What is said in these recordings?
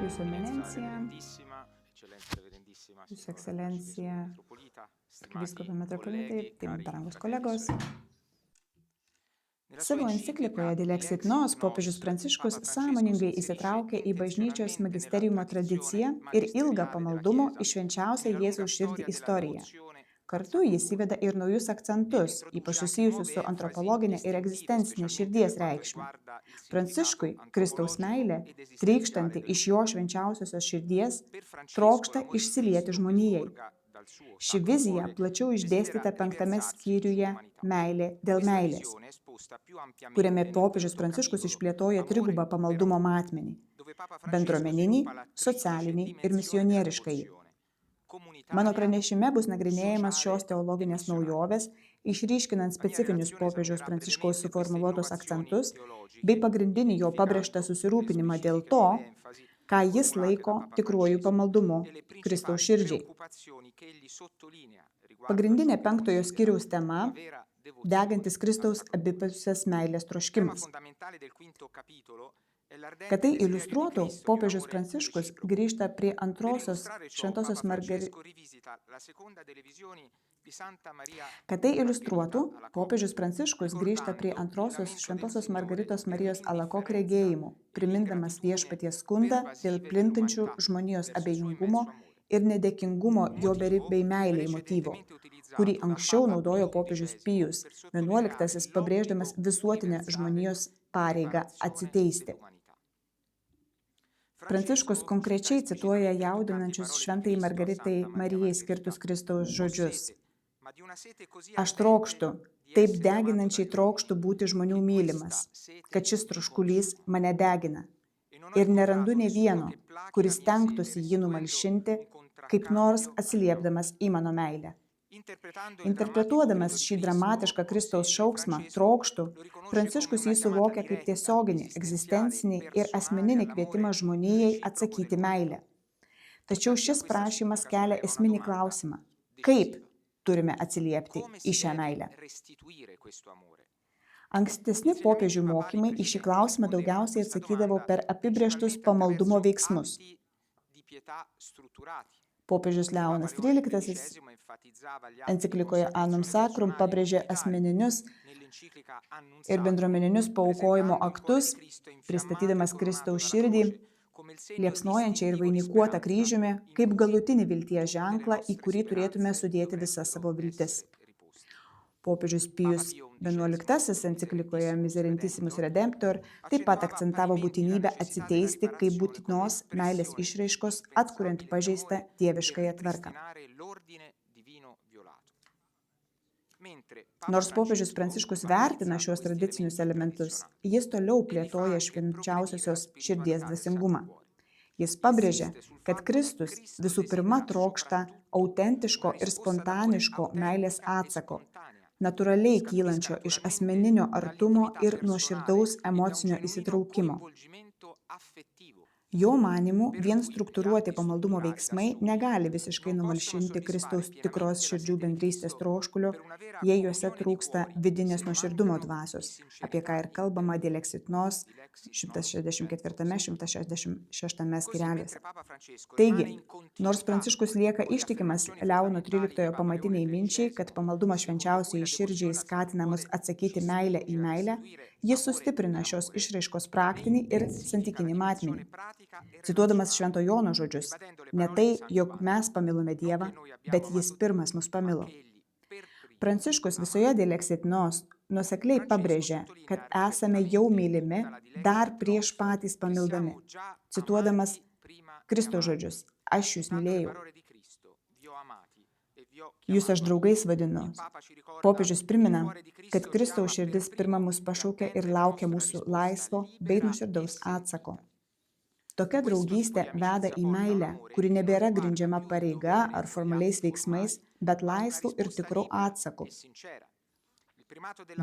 Jūsų eminencija, Jūsų ekscelencija, arkivyskupo metropolitai, brangus kolegos. Savo enciklikoje Dilexit Nos popiežius Pranciškus sąmoningai įsitraukė į bažnyčios magisteriumo tradiciją ir ilgą pamaldumo į švenčiausią Jėzaus širdį istoriją. Kartu jis įveda ir naujus akcentus, ypač susijusius su antropologinė ir egzistencinė širdies reikšme. Pranciškui Kristaus meilė, trykštanti iš jo švenčiausiosios širdies, trokšta išsilieti žmonijai. Ši vizija plačiau išdėstyta 5 skyriuje Meilė dėl meilės, kuriame popiežius Pranciškus išplėtoja trigubą pamaldumo matmenį – bendruomeninį, socialinį ir misionieriškąjį. Mano pranešime bus nagrinėjamas šios teologinės naujovės, išryškinant specifinius popiežiaus Pranciškaus suformuluotus akcentus bei pagrindinį jo pabrėžtą susirūpinimą dėl to, ką jis laiko tikruoju pamaldumu Kristaus širdžiai. Pagrindinė 5 skyriaus tema – degantis Kristaus abipusės meilės troškimas. Kad tai iliustruotų, popiežius Pranciškus grįžta prie antrosios Šventosios Margaritos Marijos Alakok regėjimų, primindamas Viešpaties skundą dėl plintančių žmonijos abejingumo ir nedėkingumo jo beribei meilei motyvo, kurį anksčiau naudojo popiežius Pijus XI, pabrėždamas visuotinę žmonijos pareigą atsiteisti. Pranciškus konkrečiai cituoja jaudinančius šventai Margaritai Marijai skirtus Kristaus žodžius. Aš trokštu, taip deginančiai trokštu būti žmonių mylimas, kad šis troškulys mane degina. Ir nerandu nė vieno, kuris stengtųsi jį numalšinti, kaip nors atsiliepdamas į mano meilę. Interpretuodamas šį dramatišką Kristaus šauksmą, trokštų, Pranciškus jį suvokia kaip tiesioginį, egzistencinį ir asmeninį kvietimą žmonijai atsakyti meilę. Tačiau šis prašymas kelia esminį klausimą – kaip turime atsiliepti į šią meilę? Ankstesni popiežių mokymai į šį klausimą daugiausiai atsakydavo per apibrėžtus pamaldumo veiksmus. Popiežius Leonas XIII enciklikoje Annum Sacrum pabrėžė asmeninius ir bendruomeninius paaukojimo aktus, pristatydamas Kristaus širdį, liepsnojančią ir vainikuotą kryžiumi, kaip galutinį vilties ženklą, į kurį turėtume sudėti visas savo viltis. Popiežius Pijus XI enciklikoje Miserentissimus Redemptor taip pat akcentavo būtinybę atsiteisti kaip būtinos meilės išraiškos, atkuriant pažeistą dieviškąją tvarką. Nors popiežius Pranciškus vertina šiuos tradicinius elementus, jis toliau plėtoja švenčiausiosios širdies dvasingumą. Jis pabrėžia, kad Kristus visų pirma trokšta autentiško ir spontaniško meilės atsako, natūraliai kylančio iš asmeninio artumo ir nuoširdaus emocinio įsitraukimo. Jo manymu, vien struktūruoti pamaldumo veiksmai negali visiškai numalšinti Kristaus tikros širdžių bendrystės troškulio, jei juose trūksta vidinės nuoširdumo dvasios, apie ką ir kalbama Dilexit Nos 164-166 skyreliuose. Taigi, nors Pranciškus lieka ištikimas Leono XIII pamatiniai minčiai, kad pamaldumas švenčiausiai širdžiai skatina mus atsakyti meilę į meilę, jis sustiprina šios išraiškos praktinį ir santykinį matmenį. Cituodamas Švento Jono žodžius, ne tai, jog mes pamilome Dievą, bet jis pirmas mus pamilo. Pranciškus visoje Dilexit Nos nuosekliai pabrėžia, kad esame jau mylimi dar prieš patys pamildami. Cituodamas Kristaus žodžius, aš jūs mylėjau. Jūs aš draugais vadinu. Popiežius primena, kad Kristaus širdis pirma mus pašaukia ir laukia mūsų laisvo bei nuoširdaus atsako. Tokia draugystė veda į meilę, kuri nebėra grindžiama pareiga ar formaliais veiksmais, bet laisvu ir tikru atsaku.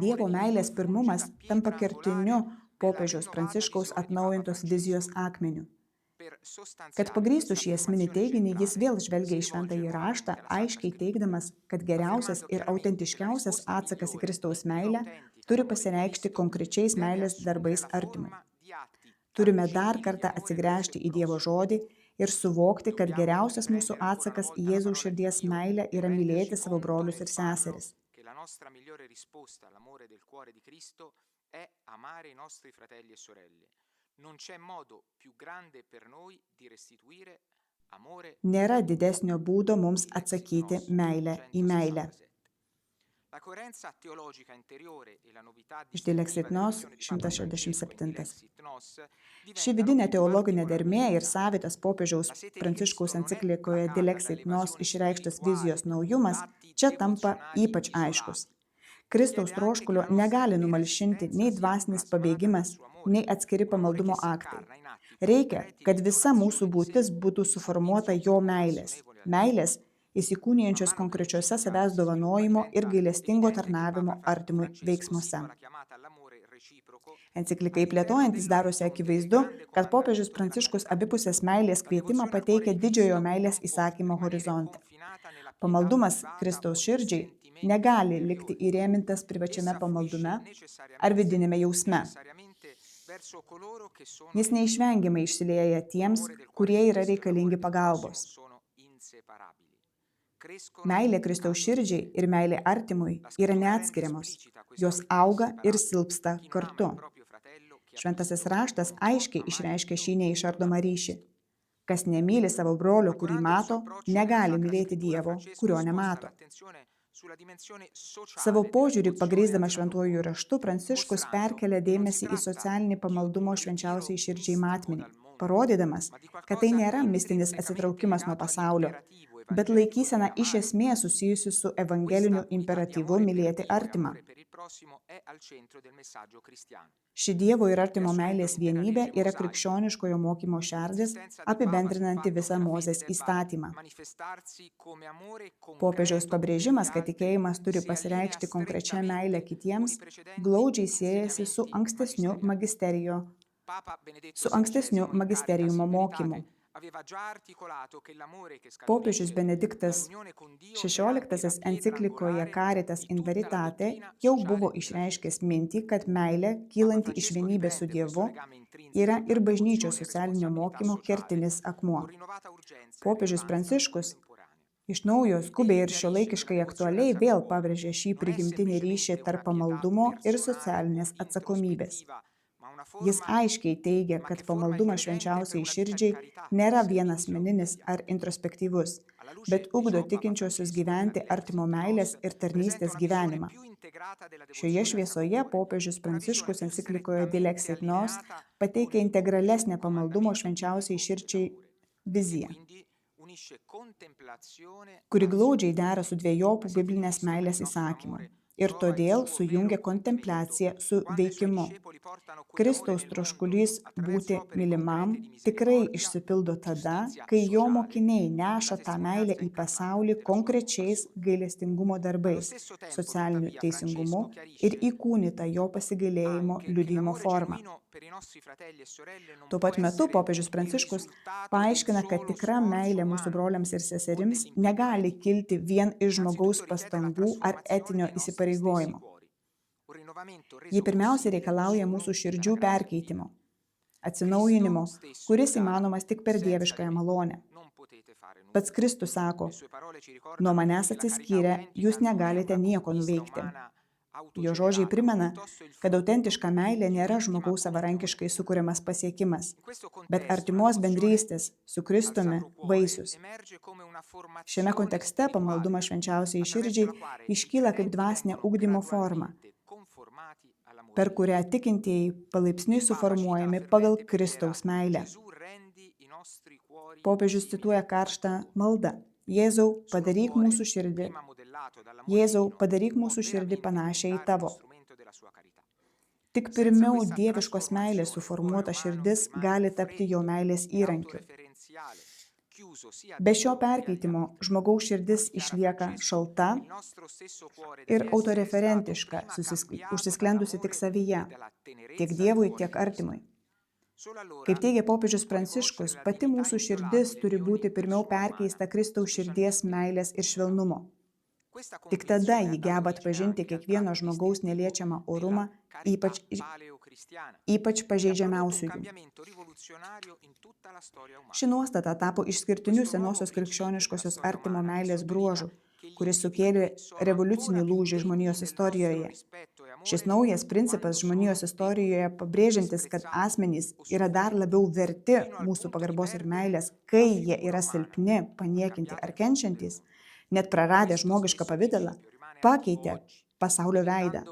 Dievo meilės pirmumas tampa kertiniu popiežiaus Pranciškaus atnaujintos vizijos akmeniu. Kad pagrįstų šį esminį teiginį, jis vėl žvelgia į šventąjį raštą, aiškiai teigdamas, kad geriausias ir autentiškiausias atsakas į Kristaus meilę turi pasireikšti konkrečiais meilės darbais artimui. Turime dar kartą atsigręžti į Dievo žodį ir suvokti, kad geriausias mūsų atsakas į Jėzaus širdies meilę yra mylėti savo brolius ir seseris. Che la nostra migliore risposta all'amore del cuore di Cristo è amare i nostri fratelli e sorelle. Non c'è modo più grande per noi di restituire amore. Nėra didesnio būdo mums atsakyti meilę į meilę. La coerenza teologica interiore e la novità Iš Dilexit Nos, distintiva della visione di Papa 167. Dilexit Nos Ši vidinė teologinė dermė ir savitas popiežiaus Pranciškaus enciklikoje Dilexit Nos išreikštas vizijos naujumas čia tampa ypač aiškus. Kristaus troškulio negali numalšinti nei dvasinis pabėgimas, nei atskiri pamaldumo aktai. Reikia, kad visa mūsų būtis būtų suformuota jo meilės, įsikūnijančios konkrečiose savęs dovanojimo ir gailestingo tarnavimo artimui veiksmuose. Enciklikai plėtojantis darosi akivaizdu, kad popiežius Pranciškus abipusės meilės kvietimą pateikia didžiojo meilės įsakymo horizonte. Pamaldumas Kristaus širdžiai negali likti įrėmintas privačiame pamaldume ar vidinėme jausme. Jis neišvengiamai išsilieja tiems, kurie yra reikalingi pagalbos. Meilė Kristaus širdžiai ir meilė artimui yra neatskiriamos. Jos auga ir silpsta kartu. Šventasis raštas aiškiai išreiškia šį neišardomą ryšį. Kas nemyli savo brolio, kurį mato, negali mylėti Dievo, kurio nemato. Savo požiūrį pagrįsdama šventuoju raštu, Pranciškus perkelia dėmesį į socialinį pamaldumo švenčiausiai širdžiai matmenį, parodydamas, kad tai nėra mistinis atsitraukimas nuo pasaulio, bet laikysena iš esmės susijusi su evangeliniu imperatyvu mylėti artimą. Ši Dievo ir artimo meilės vienybė yra krikščioniškojo mokymo šerdis, apibendrinanti visą Mozės įstatymą. Popiežiaus pabrėžimas, kad tikėjimas turi pasireikšti konkrečia meilė kitiems, glaudžiai siejasi su ankstesniu magisteriumo mokymu. Popiežius Benediktas XVI enciklikoje Caritas in Veritate jau buvo išreiškęs mintį, kad meilė, kylanti iš vienybės su Dievu, yra ir bažnyčios socialinio mokymo kertinis akmuo. Popiežius Pranciškus iš naujo skubiai ir šiuolaikiškai aktualiai vėl pabrėžė šį prigimtinį ryšį tarp pamaldumo ir socialinės atsakomybės. Jis aiškiai teigia, kad pamaldumas švenčiausiai širdžiai nėra vienasmeninis ar introspektyvus, bet ugdo tikinčiuosius gyventi artimo meilės ir tarnystės gyvenimą. Šioje šviesoje popiežius Pranciškus enciklikoje Dilexit Nos pateikia integralesnę pamaldumo švenčiausiai širdžiai viziją, kuri glaudžiai dera su dvejopų biblinės meilės įsakymu. Ir todėl sujungia kontempliaciją su veikimu. Kristaus troškulys būti mylimam tikrai išsipildo tada, kai jo mokiniai neša tą meilę į pasaulį konkrečiais gailestingumo darbais, socialiniu teisingumu ir įkūnyta jo pasigailėjimo liudijimo forma. Tuo pat metu popiežius Pranciškus paaiškina, kad tikra meilė mūsų broliams ir seserims negali kilti vien iš žmogaus pastangų ar etinio įsipareigojimo. Ji pirmiausia reikalauja mūsų širdžių perkeitimo, atsinaujinimo, kuris įmanomas tik per dieviškąją malonę. Pats Kristus sako, nuo manęs atsiskyrę, jūs negalite nieko nuveikti. Jo žodžiai primena, kad autentiška meilė nėra žmogaus savarankiškai sukuriamas pasiekimas, bet artimos bendrystės su Kristumi vaisius. Šiame kontekste pamaldumas švenčiausiai širdžiai iškyla kaip dvasinė ugdymo forma, per kurią tikintieji palaipsniui suformuojami pagal Kristaus meilę. Popiežius cituoja karštą maldą. Jėzau, padaryk mūsų širdį panašią į tavo. Tik pirmiau dieviškos meilės suformuota širdis gali tapti jo meilės įrankiu. Be šio perkeitimo žmogaus širdis išlieka šalta ir autoreferentiška, užsisklendusi tik savyje, tiek Dievui, tiek artimui. Kaip teigia popiežius Pranciškus, pati mūsų širdis turi būti pirmiau perkeista Kristaus širdies meilės ir švelnumo. Tik tada ji geba atpažinti kiekvieno žmogaus neliečiamą orumą, ypač ypač pažeidžiamiausiųjų. Ši nuostata tapo išskirtiniu senosios krikščioniškosios artimo meilės bruožu, kuris sukėlė revoliucinį lūžį žmonijos istorijoje. Šis naujas principas žmonijos istorijoje pabrėžiantis, kad asmenys yra dar labiau verti mūsų pagarbos ir meilės, kai jie yra silpni, paniekinti ar kenčiantys, net praradę žmogišką pavidalą, pakeitė pasaulio veidą.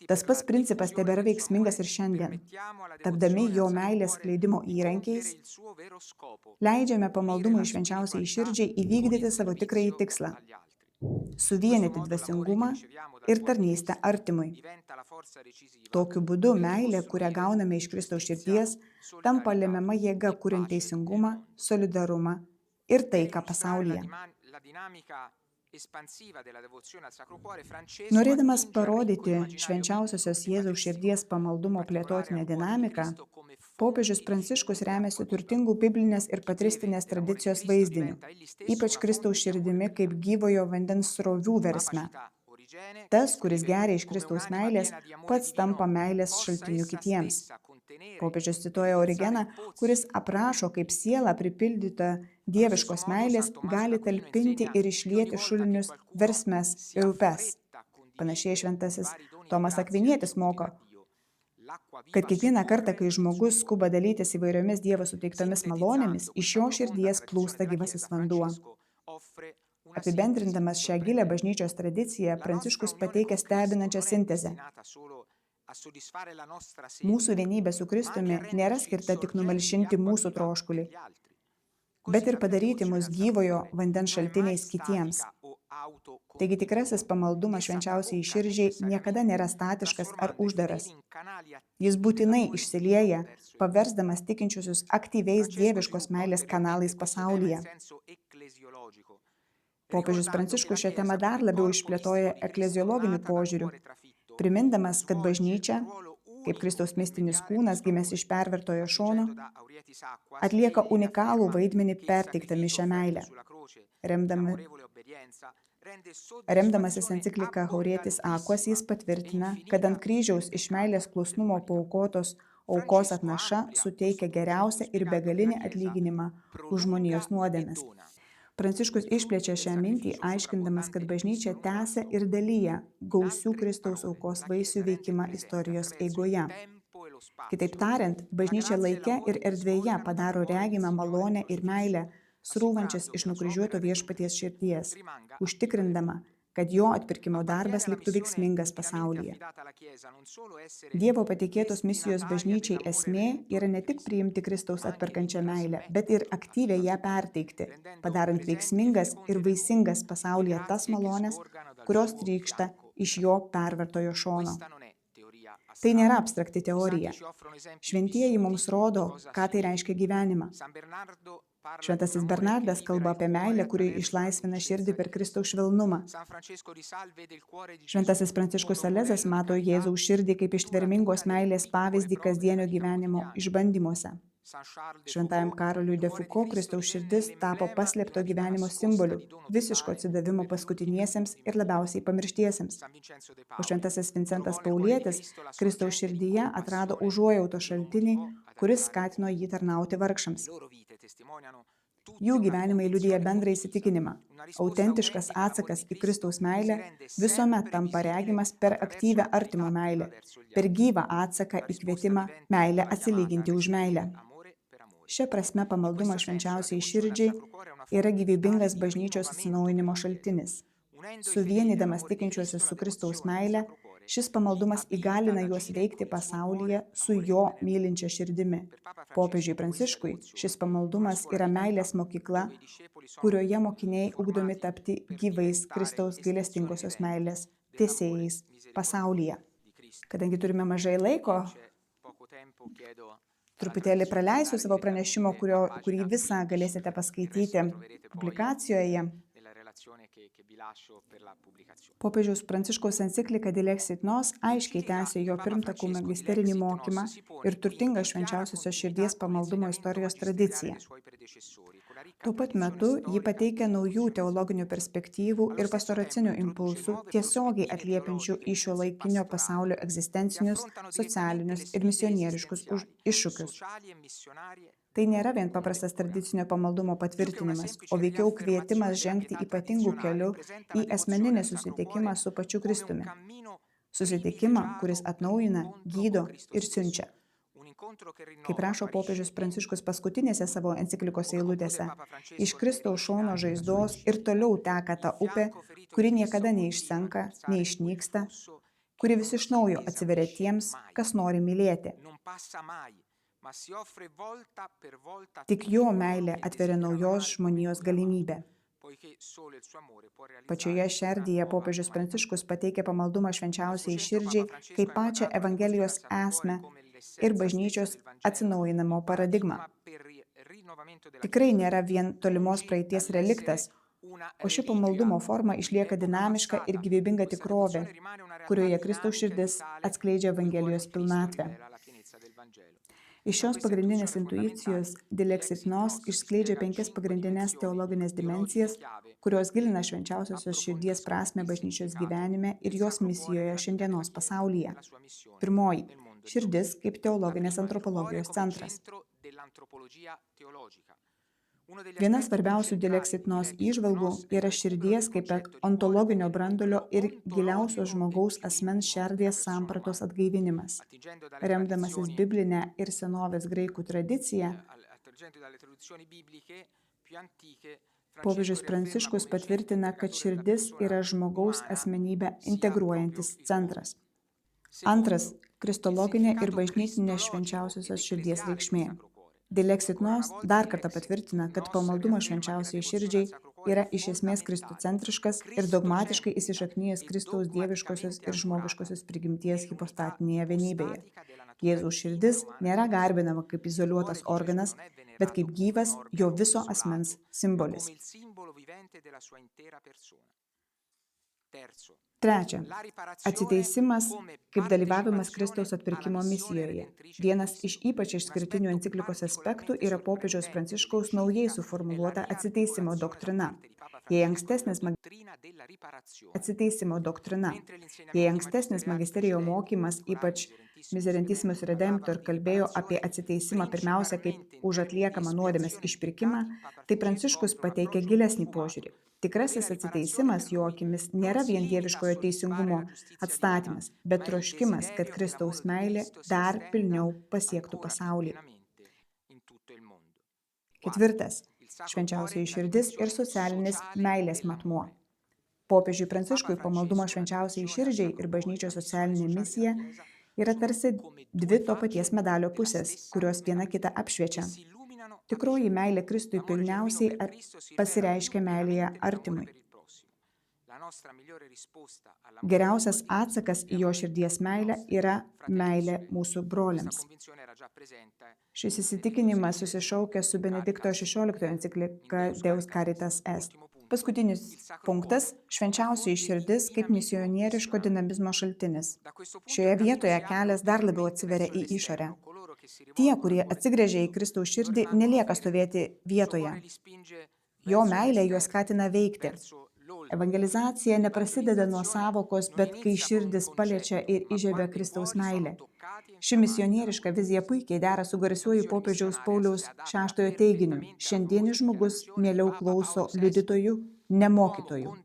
Tas pats principas tebėra veiksmingas ir šiandien. Tapdami jo meilės skleidimo įrankiais, leidžiame pamaldumui švenčiausiai širdžiai įvykdyti savo tikrąjį tikslą – suvienyti dvasingumą ir tarnystę artimui. Tokiu būdu meilė, kurią gauname iš Kristaus širdies, tampa lemiama jėga kuriant teisingumą, solidarumą ir taiką pasaulyje. Norėdamas parodyti švenčiausiosios Jėzaus širdies pamaldumo plėtotinę dinamiką, popiežius Pranciškus remiasi turtingų biblinės ir patristinės tradicijos vaizdiniu, ypač Kristaus širdimi kaip gyvojo vandens srovių versme. Tas, kuris geria iš Kristaus meilės, pats tampa meilės šaltiniu kitiems. Popiežius cituoja Origeną, kuris aprašo, kaip siela pripildyta dieviškos meilės gali talpinti ir išlieti šulinius versmes ir upes. Panašiai šventasis Tomas Akvinietis moko, kad kiekvieną kartą, kai žmogus skuba dalytis įvairiomis Dievo suteiktomis malonėmis, iš jo širdies plūsta gyvasis vanduo. Apibendrindamas šią gilią bažnyčios tradiciją, Pranciškus pateikia stebinančią sintezę. Mūsų vienybė su Kristumi nėra skirta tik numalšinti mūsų troškulį, bet ir padaryti mus gyvojo vandens šaltiniais kitiems. Taigi tikrasis pamaldumas švenčiausiai širdžiai niekada nėra statiškas ar uždaras. Jis būtinai išsilieja, paversdamas tikinčiusius aktyviais dieviškos meilės kanalais pasaulyje. Popiežius Pranciškus šią temą dar labiau išplėtoja ekleziologiniu požiūriu, primindamas, kad bažnyčia, kaip Kristaus mistinis kūnas gimęs iš pervertojo šono, atlieka unikalų vaidmenį perteiktami šią meilę. Remdamasis enciklika Haurietis Aquas, jis patvirtina, kad ant kryžiaus iš meilės klusnumo paaukotos aukos atnaša suteikia geriausią ir begalinį atlyginimą už žmonijos nuodėmes. Pranciškus išplečia šią mintį, aiškindamas, kad bažnyčia tęsia ir dalyja gausių Kristaus aukos vaisių veikimą istorijos eigoje. Kitaip tariant, bažnyčia laike ir erdvėje padaro regimą malonę ir meilę, srūvančias iš nukryžiuoto viešpaties širdies, užtikrindama, kad jo atpirkimo darbas liktų veiksmingas pasaulyje. Dievo patikėtos misijos bažnyčiai esmė yra ne tik priimti Kristaus atperkančią meilę, bet ir aktyviai ją perteikti, padarant veiksmingas ir vaisingas pasaulyje tas malones, kurios trykšta iš jo pervertojo šono. Tai nėra abstrakti teorija. Šventieji mums rodo, ką tai reiškia gyvenimą. Šventasis Bernardas kalba apie meilę, kuri išlaisvina širdį per Kristaus švelnumą. Šventasis Pranciškus Salezas mato Jėzaus širdį kaip ištvermingos meilės pavyzdį kasdienio gyvenimo išbandymuose. Šventajam Karoliui de Foucault Kristaus širdis tapo paslėpto gyvenimo simboliu, visiško atsidavimo paskutiniesiems ir labiausiai pamirštiesiems. O šventasis Vincentas Paulietis Kristaus širdyje atrado užuojauto šaltinį, kuris skatino jį tarnauti vargšams. Jų gyvenimai liudija bendrą įsitikinimą. Autentiškas atsakas į Kristaus meilę visuomet tampa regimas per aktyvią artimo meilę, per gyvą atsaką į kvietimą meilę atsilyginti už meilę. Šia prasme pamaldumas švenčiausiai širdžiai yra gyvybingas bažnyčios atsinaujinimo šaltinis. Suvienydamas tikinčiuosius su Kristaus meile, šis pamaldumas įgalina juos veikti pasaulyje su jo mylinčia širdimi. Popiežiui Pranciškui šis pamaldumas yra meilės mokykla, kurioje mokiniai ugdomi tapti gyvais Kristaus gailestingosios meilės tęsėjais pasaulyje. Kadangi turime mažai laiko, truputėlį praleisiu savo pranešimo, kurį visą galėsite paskaityti publikacijoje. Popiežiaus Pranciškaus enciklika Dilexit Nos aiškiai tęsė jo pirmtakų magisterinį mokymą ir turtingą švenčiausiosios širdies pamaldumo istorijos tradiciją. Tuo pat metu ji pateikia naujų teologinių perspektyvų ir pastoracinių impulsų tiesiogiai atliepiančių į šiuolaikinio pasaulio egzistencinius, socialinius ir misionieriškus iššūkius. Tai nėra vien paprastas tradicinio pamaldumo patvirtinimas, o veikiau kvietimas žengti ypatingų kelių į asmeninį susitikimą su pačiu Kristumi. Susitikimą, kuris atnaujina, gydo ir siunčia. Kaip rašo popiežius Pranciškus paskutinėse savo enciklikos eilutėse, iš Kristaus šono žaizdos ir toliau teka ta upė, kuri niekada neišsenka, neišnyksta, kuri vis iš naujo atsiveria tiems, kas nori mylėti. Tik jo meilė atveria naujos žmonijos galimybę. Pačioje šerdyje popiežius Pranciškus pateikia pamaldumą švenčiausiai širdžiai kaip pačią Evangelijos esmę ir bažnyčios atsinaujinimo paradigmą. Tikrai nėra vien tolimos praeities reliktas, o ši pamaldumo forma išlieka dinamiška ir gyvybinga tikrovė, kurioje Kristaus širdis atskleidžia Evangelijos pilnatvę. Iš šios pagrindinės intuicijos Dilexit Nos išskleidžia 5 pagrindinės teologinės dimensijas, kurios gilina švenčiausiosios širdies prasmę bažnyčios gyvenime ir jos misijoje šiandienos pasaulyje. Pirmoji – širdis kaip teologinės antropologijos centras. Viena svarbiausių Dilexit Nos įžvalgų yra širdies kaip ontologinio branduolio ir giliausios žmogaus asmens šerdies sampratos atgaivinimas. Remdamasis biblinę ir senovės graikų tradiciją, popiežius Pranciškus patvirtina, kad širdis yra žmogaus asmenybę integruojantis centras. Antras – kristologinė ir bažnytinė švenčiausiosios širdies reikšmė. Dilexit Nos dar kartą patvirtina, kad pamaldumas švenčiausiai širdžiai yra iš esmės kristocentriškas ir dogmatiškai įsišaknijęs Kristaus dieviškosios ir žmogiškosios prigimties hipostatinėje vienybėje. Jėzaus širdis nėra garbinama kaip izoliuotas organas, bet kaip gyvas jo viso asmens simbolis. Trečia. Atsiteisimas kaip dalyvavimas Kristaus atpirkimo misijoje. Vienas iš ypač išskirtinių enciklikos aspektų yra popiežiaus Pranciškaus naujai suformuluota atsiteisimo doktrina. Jei ankstesnis magisterijo mokymas, ypač Miserentissimus Redemptor, kalbėjo apie atsiteisimą pirmiausia kaip už atliekamą nuodėmės išpirkimą, tai Pranciškus pateikia gilesnį požiūrį. Tikrasis atsiteisimas jo akimis nėra vien dieviškojo teisingumo atstatymas, bet troškimas, kad Kristaus meilė dar pilniau pasiektų pasaulį. Ketvirtas. Švenčiausioji širdis ir socialinis meilės matmuo. Popiežiui Pranciškui pamaldumo švenčiausiai širdžiai ir bažnyčios socialinė misija yra tarsi dvi to paties medalio pusės, kurios viena kitą apšviečia. Tikroji meilė Kristui pilniausiai pasireiškia meilėje artimui. Geriausias atsakas į jo širdies meilę yra meilė mūsų broliams. Šis įsitikinimas susišaukia su Benedikto XVI enciklika Deus Caritas Est. Paskutinis punktas – švenčiausioji širdis kaip misionieriško dinamizmo šaltinis. Šioje vietoje kelias dar labiau atsiveria į išorę. Tie, kurie atsigręžia į Kristaus širdį, nelieka stovėti vietoje. Jo meilė juos skatina veikti. Evangelizacija neprasideda nuo sąvokos, bet kai širdis paliečia ir įžiebia Kristaus meilę. Ši misionieriška vizija puikiai dera su garsiuoju popiežiaus Pauliaus VI teiginiu: šiandienis žmogus mieliau klauso liudytojų, ne mokytojų.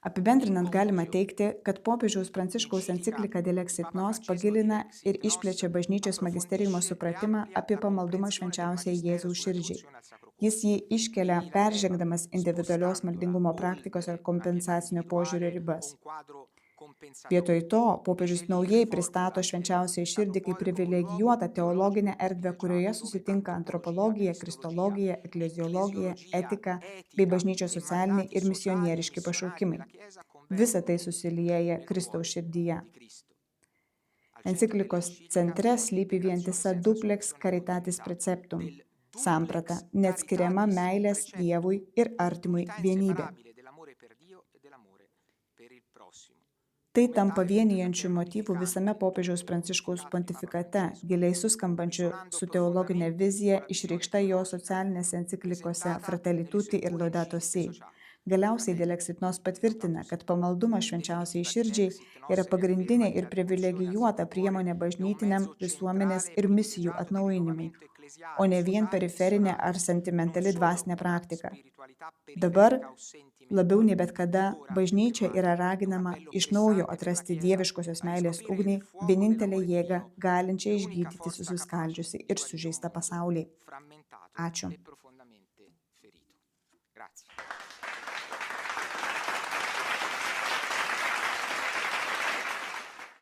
Apibendrinant galima teigti, kad popiežiaus Pranciškaus enciklika Dilexit Nos pagilina ir išplečia bažnyčios magisteriumo supratimą apie pamaldumą švenčiausiai Jėzaus širdžiai. Jis jį iškelia peržengdamas individualios maldingumo praktikos ar kompensacinio požiūrio ribas. Vietoj to, popiežius naujai pristato švenčiausiai širdį kaip privilegijuotą teologinę erdvę, kurioje susitinka antropologija, kristologija, ekleziologija, etika bei bažnyčios socialiniai ir misionieriški pašaukimai. Visa tai susilieja Kristaus širdyje. Enciklikos centre slypi vientisa duplex caritatis preceptum – samprata, neatskiriama meilės Dievui ir artimui vienybė. Tai tampa vienijančių motyvų visame popiežiaus Pranciškaus pontifikate, giliai suskambančių su teologinė vizija išreikšta jo socialinėse enciklikose Fratelli Tutti ir Laudato Si. Galiausiai Delexit Nos patvirtina, kad pamaldumas švenčiausiai širdžiai yra pagrindinė ir privilegijuota priemonė bažnytiniam, visuomenės ir misijų atnaujinimui, o ne vien periferinė ar sentimentali dvasinė praktika. Dabar, labiau nei bet kada, bažnyčia yra raginama iš naujo atrasti dieviškosios meilės ugnį, vienintelę jėgą, galinčią išgydyti susiskaldžiusi ir sužeistą pasaulį. Ačiū. Grazie.